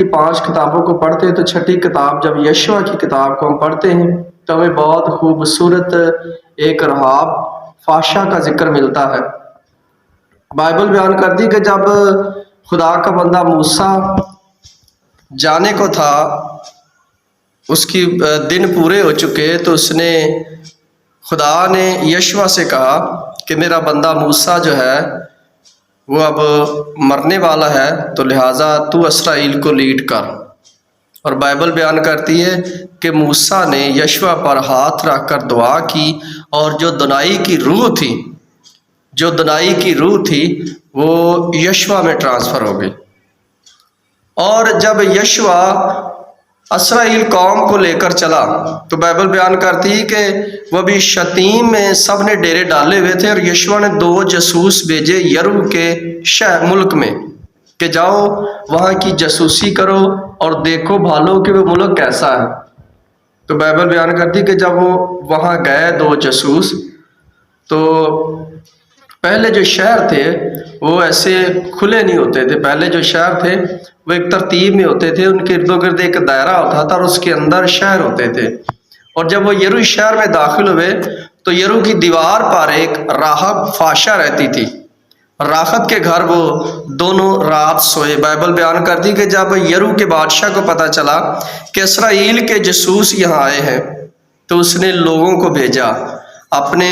5 किताबों को पढ़ते हैं तो छठी किताब जब यशवा की किताब को हम पढ़ते हैं तो हमें बहुत खूबसूरत एक रहाब फाशा का जिक्र मिलता है। बाइबल बयान करती कि जब खुदा का बंदा मूसा जाने को था, उसकी दिन पूरे हो चुके, तो उसने खुदा ने यशवा से कहा कि मेरा बंदा मूसा जो है वो अब मरने वाला है, तो लिहाजा तू इसराइल को लीड कर। और बाइबल बयान करती है कि मूसा ने यशवा पर हाथ रख कर दुआ की और जो दुनाई की रूह थी वो यशवा में ट्रांसफ़र हो गई। और जब यशवा इसराइल कौम को लेकर चला तो बाइबल बयान करती है कि वह भी शतीम में सब ने डेरे डाले हुए थे और यशवा ने 2 जासूस भेजे यरू के शहर मुल्क में कि जाओ वहाँ की जासूसी करो और देखो भालो कि वो मुल्क कैसा है। तो बाइबल बयान करती कि जब वो वहाँ गए 2 जासूस, तो पहले जो शहर थे वो ऐसे खुले नहीं होते थे। पहले जो शहर थे वो एक तरतीब में होते थे, उनके इर्द गिर्द एक दायरा होता था और उसके अंदर शहर होते थे। और जब वो यरू शहर में दाखिल हुए तो यरू की दीवार पर एक राहब फाशा रहती थी। राहब के घर वो दोनों रात सोए। बाइबल बयान करती कि जब यरू के बादशाह को पता चला कि इसराइल के जासूस यहाँ आए हैं तो उसने लोगों को भेजा, अपने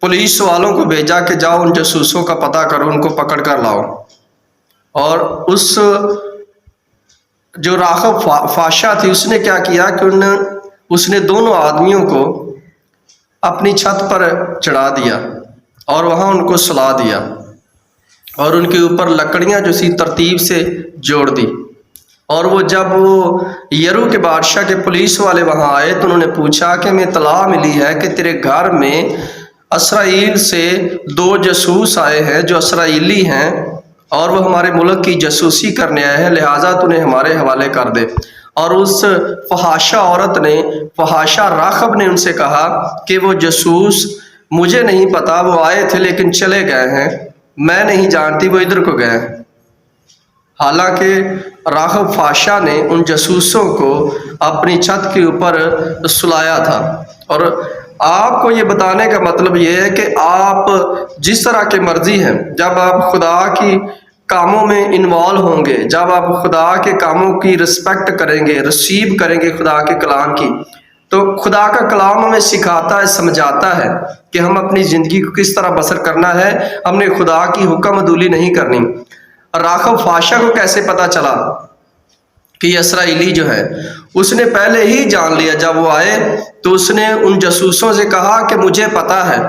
पुलिस वालों को भेजा कि जाओ उन जासूसों का पता करो, उनको पकड़ कर लाओ। और उस जो राहब फाशा थी उसने क्या किया कि उसने दोनों आदमियों को अपनी छत पर चढ़ा दिया और वहाँ उनको सुला दिया और उनके ऊपर लकड़ियाँ जो सी तरतीब से जोड़ दी। और वो जब वो यरू के बादशाह के पुलिस वाले वहाँ आए तो उन्होंने पूछा कि हमें इत्तला मिली है कि तेरे घर में इसराइल से 2 जासूस आए हैं जो इसराइली हैं और वो हमारे मुल्क की जासूसी करने आए हैं, लिहाजा तूने हमारे हवाले कर दे। और उस फहाशा औरत ने, फहाशा राहब ने उनसे कहा कि वो जासूस मुझे नहीं पता, वो आए थे लेकिन चले गए हैं, मैं नहीं जानती वो इधर को गए। हालांकि राहब फाशा ने उन जासूसों को अपनी छत के ऊपर सुलाया था। और आपको ये बताने का मतलब ये है कि आप जिस तरह के मर्जी हैं, जब आप खुदा की कामों में इन्वॉल्व होंगे, जब आप खुदा के कामों की रिस्पेक्ट करेंगे, रिसीव करेंगे खुदा के कलाम की, तो खुदा का कलाम हमें सिखाता है, समझाता है कि हम अपनी ज़िंदगी को किस तरह बसर करना है, हमने खुदा की हुक्म अदूली नहीं करनी। राहब फाशा को कैसे पता चला कि ये इसराइली जो है, उसने पहले ही जान लिया। जब वो आए तो उसने उन जासूसों से कहा कि मुझे पता है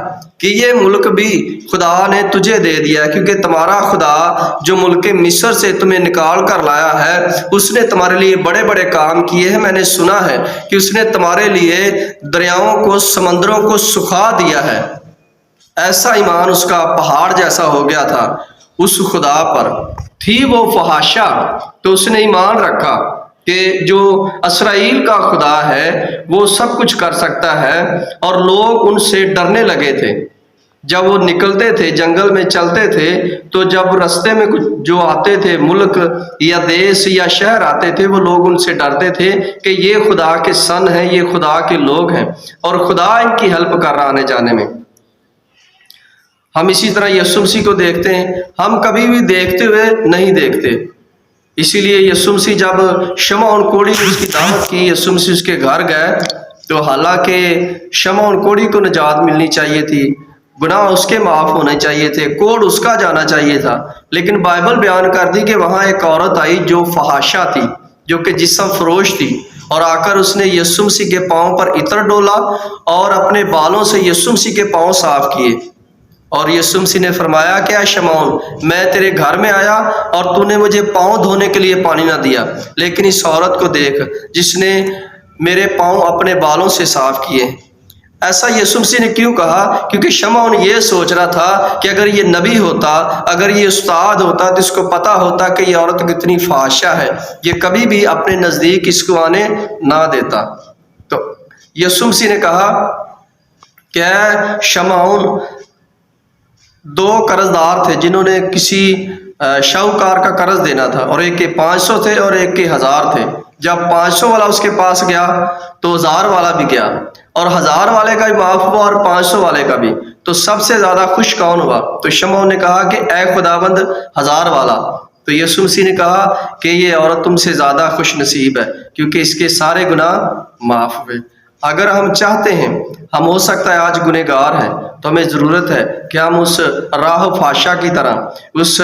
कि ये मुल्क भी खुदा ने तुझे दे दिया, क्योंकि तुम्हारा खुदा जो मुल्क मिस्र से तुम्हें निकाल कर लाया है उसने तुम्हारे लिए बड़े बड़े काम किए हैं। मैंने सुना है कि उसने तुम्हारे लिए दरियाओं को, समंदरों को सुखा दिया है। ऐसा ईमान उसका पहाड़ जैसा हो गया था उस खुदा पर। थी वो फहाशा, तो उसने ईमान रखा कि जो इसराइल का खुदा है वो सब कुछ कर सकता है। और लोग उनसे डरने लगे थे। जब वो निकलते थे, जंगल में चलते थे, तो जब रास्ते में कुछ जो आते थे, मुल्क या देश या शहर आते थे, वो लोग उनसे डरते थे कि ये खुदा के सन हैं, ये खुदा के लोग हैं और खुदा इनकी हेल्प कर रहा आने जाने में। हम इसी तरह यीशु मसीह को देखते हैं, हम कभी भी देखते हुए नहीं देखते। इसीलिए यीशु मसीह जब शमौन कोढ़ी ने उसकी दावत की, यीशु मसीह उसके घर गए, तो हालांकि शमौन कोढ़ी को निजात मिलनी चाहिए थी, गुनाह उसके माफ़ होने चाहिए थे, कोढ़ उसका जाना चाहिए था, लेकिन बाइबल बयान कर दी कि वहाँ एक औरत आई जो फहाशा थी, जो कि जिस्म फरोश थी, और आकर उसने यीशु मसीह के पाँव पर इत्र डोला और अपने बालों से यीशु मसीह के पाँव साफ किए। और यीशु मसीह ने फरमाया कि ऐ शमौन, मैं तेरे घर में आया और तूने मुझे पाँव धोने के लिए पानी ना दिया, लेकिन इस औरत को देख जिसने मेरे पाँव अपने बालों से साफ किए। ऐसा यीशु मसीह ने क्यों कहा? क्योंकि शमौन ये सोच रहा था कि अगर ये नबी होता, अगर ये उस्ताद होता, तो इसको पता होता कि ये औरत कितनी फाशा है, ये कभी भी अपने नज़दीक इसको आने ना देता। तो यीशु मसीह ने कहा कि ऐ शमौन, 2 कर्जदार थे जिन्होंने किसी शाहूकार का कर्ज देना था, और एक के 500 थे और एक के 1000 थे। जब 500 वाला उसके पास गया तो 1000 वाला भी गया, और 1000 वाले का भी माफ हुआ और 500 वाले का भी। तो सबसे ज्यादा खुश कौन हुआ? तो शमौन ने कहा कि ऐ खुदाबंद 1000 वाला। तो यीशु मसीह ने कहा कि ये औरत तुमसे ज्यादा खुश नसीब है, क्योंकि इसके सारे गुनाह माफ हुए। अगर हम चाहते हैं, हम हो सकता है आज गुनहगार हैं, तो हमें ज़रूरत है कि हम उस राह फाशा की तरह, उस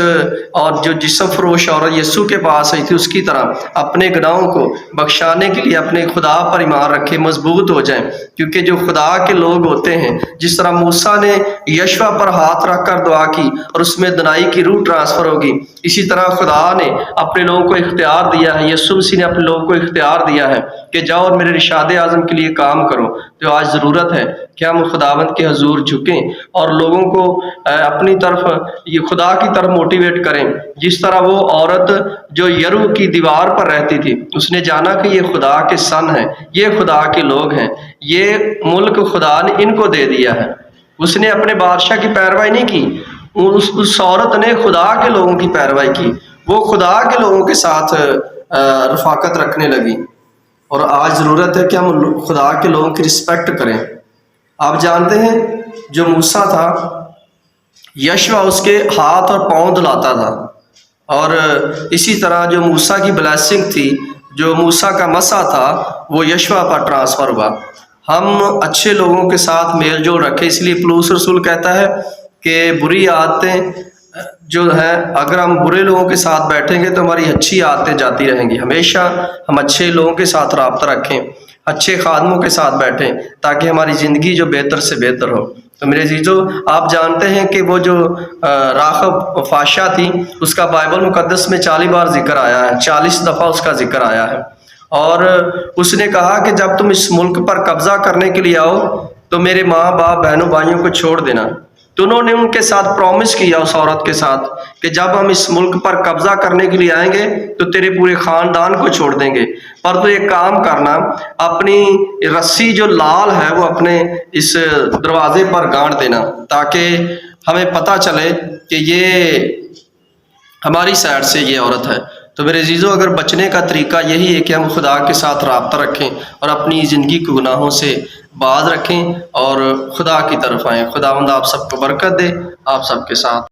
और जो जिस्म फरोश और यीशु के पास आई थी उसकी तरह अपने गुनाहों को बख्शाने के लिए अपने खुदा पर ईमान रखें, मजबूत हो जाएं। क्योंकि जो खुदा के लोग होते हैं, जिस तरह मूसा ने यशवा पर हाथ रख कर दुआ की और उसमें दनाई की रूह ट्रांसफ़र होगी, इसी तरह खुदा ने अपने लोगों को इख्तियार दिया है, यीशु मसीह ने अपने लोगों को इख्तियार दिया है कि जाओ और मेरे इरशाद आज़म के लिए काम करो। तो आज ज़रूरत है कि हम खुदावंद के हजूर झुकें और लोगों को अपनी तरफ, ये खुदा की तरफ मोटिवेट करें। जिस तरह वो औरत जो यरू की दीवार पर रहती थी, उसने जाना कि ये खुदा के सन हैं, ये खुदा के लोग हैं, ये मुल्क खुदा ने इनको दे दिया है। उसने अपने बादशाह की पैरवाई नहीं की, उस औरत ने खुदा के लोगों की पैरवाई की। वो खुदा के लोगों के साथ रफाकत रखने लगी। और आज ज़रूरत है कि हम खुदा के लोगों की रिस्पेक्ट करें। आप जानते हैं, जो मूसा था, यशवा उसके हाथ और पाँव धुलाता था, और इसी तरह जो मूसा की ब्लेसिंग थी, जो मूसा का मसा था, वो यशवा पर ट्रांसफ़र हुआ। हम अच्छे लोगों के साथ मेल जोल रखें। इसलिए पौलुस रसूल कहता है कि बुरी आदतें जो है, अगर हम बुरे लोगों के साथ बैठेंगे तो हमारी अच्छी आदतें जाती रहेंगी। हमेशा हम अच्छे लोगों के साथ राब्ता रखें, अच्छे खादमों के साथ बैठें, ताकि हमारी ज़िंदगी जो बेहतर से बेहतर हो। तो मेरे अजीजों, आप जानते हैं कि वो जो राखब फाशा थी, उसका बाइबल मुकद्दस में 40 बार जिक्र आया है, 40 दफ़ा उसका जिक्र आया है। और उसने कहा कि जब तुम इस मुल्क पर कब्जा करने के लिए आओ तो मेरे माँ बाप बहनों भाइयों को छोड़ देना। तो उन्होंने उनके साथ प्रॉमिस किया, उस औरत के साथ, कि जब हम इस मुल्क पर कब्जा करने के लिए आएंगे तो तेरे पूरे खानदान को छोड़ देंगे, पर तो एक काम करना, अपनी रस्सी जो लाल है वो अपने इस दरवाजे पर गाड़ देना, ताकि हमें पता चले कि ये हमारी साइड से ये औरत है। तो मेरे अजीज़ों, अगर बचने का तरीका यही है कि हम खुदा के साथ राब्ता रखें और अपनी ज़िंदगी को गुनाहों से बाज रखें और खुदा की तरफ आएँ। खुदावंद आप सबको बरकत दे, आप सबके साथ।